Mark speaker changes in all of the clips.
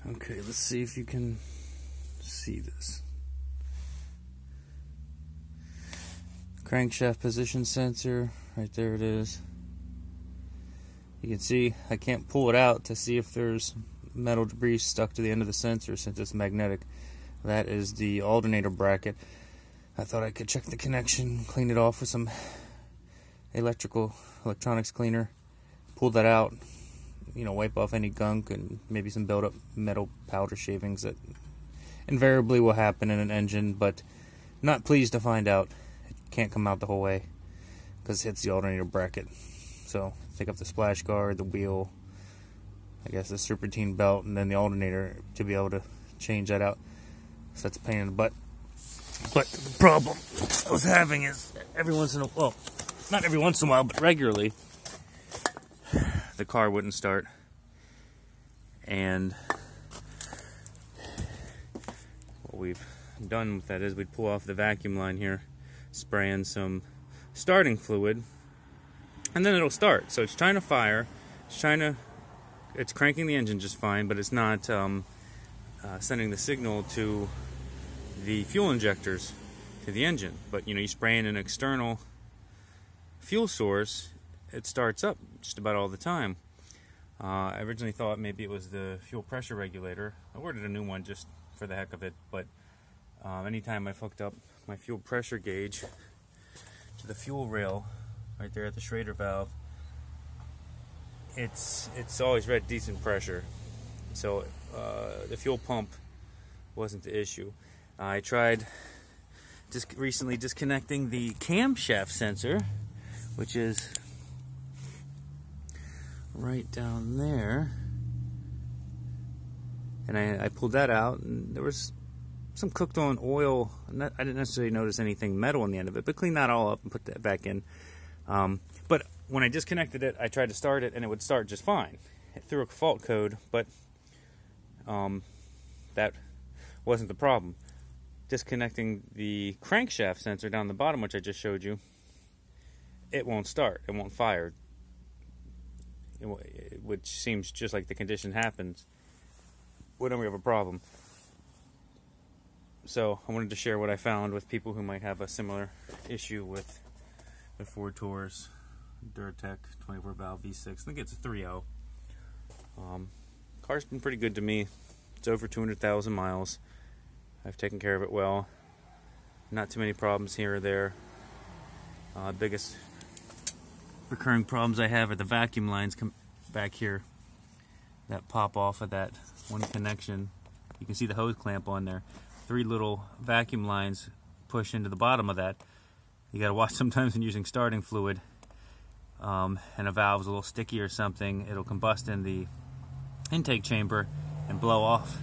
Speaker 1: Okay, let's see if you can see this. Crankshaft position sensor, right there it is. You can see I can't pull it out to see if there's metal debris stuck to the end of the sensor since it's magnetic. That is the alternator bracket. I thought I could check the connection, clean it off with some electronics cleaner, pull that out, you know, wipe off any gunk and maybe some build up metal powder shavings that invariably will happen in an engine, but not pleased to find out it can't come out the whole way because it hits the alternator bracket. So take up the splash guard, the wheel, I guess the serpentine belt, and then the alternator to be able to change that out. So that's a pain in the butt. But the problem I was having is every once in a while, well, not every once in a while, but regularly, the car wouldn't start. And what we've done with that is we'd pull off the vacuum line here, spray in some starting fluid, and then it'll start. So it's trying to fire, it's cranking the engine just fine, but it's not sending the signal to the fuel injectors to the engine. But you know, you spray in an external fuel source, it starts up just about all the time. I originally thought maybe it was the fuel pressure regulator. I ordered a new one just for the heck of it, but anytime I've hooked up my fuel pressure gauge to the fuel rail right there at the Schrader valve, it's always read decent pressure. So the fuel pump wasn't the issue. I tried recently disconnecting the camshaft sensor, which is right down there, and I pulled that out, and there was some cooked on oil. I didn't necessarily notice anything metal on the end of it, but cleaned that all up and put that back in. But when I disconnected it, I tried to start it, and it would start just fine. It threw a fault code, but that wasn't the problem. Disconnecting the crankshaft sensor down the bottom, which I just showed you, it won't start, it won't fire, which seems just like the condition happens whenever we have a problem. So I wanted to share what I found with people who might have a similar issue with the Ford Taurus Duratec 24 valve V6. I think it's a 3.0. Car's been pretty good to me. It's over 200,000 miles. I've taken care of it well. Not too many problems here or there. Biggest recurring problems I have are the vacuum lines come back here that pop off of that one connection. You can see the hose clamp on there. 3 little vacuum lines push into the bottom of that. You gotta watch sometimes when using starting fluid, and a valve's a little sticky or something, it'll combust in the intake chamber and blow off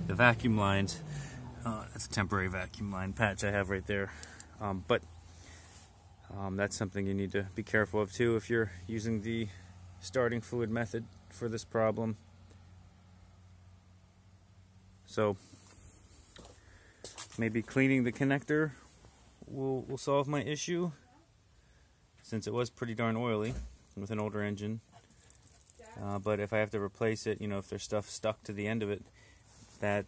Speaker 1: the vacuum lines. That's a temporary vacuum line patch I have right there. But that's something you need to be careful of too if you're using the starting fluid method for this problem. So maybe cleaning the connector will solve my issue, since it was pretty darn oily with an older engine. But if I have to replace it, you know, if there's stuff stuck to the end of it, that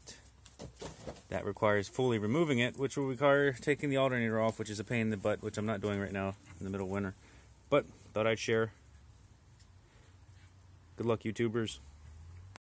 Speaker 1: requires fully removing it, which will require taking the alternator off, which is a pain in the butt, which I'm not doing right now in the middle of winter. But thought I'd share. Good luck, YouTubers.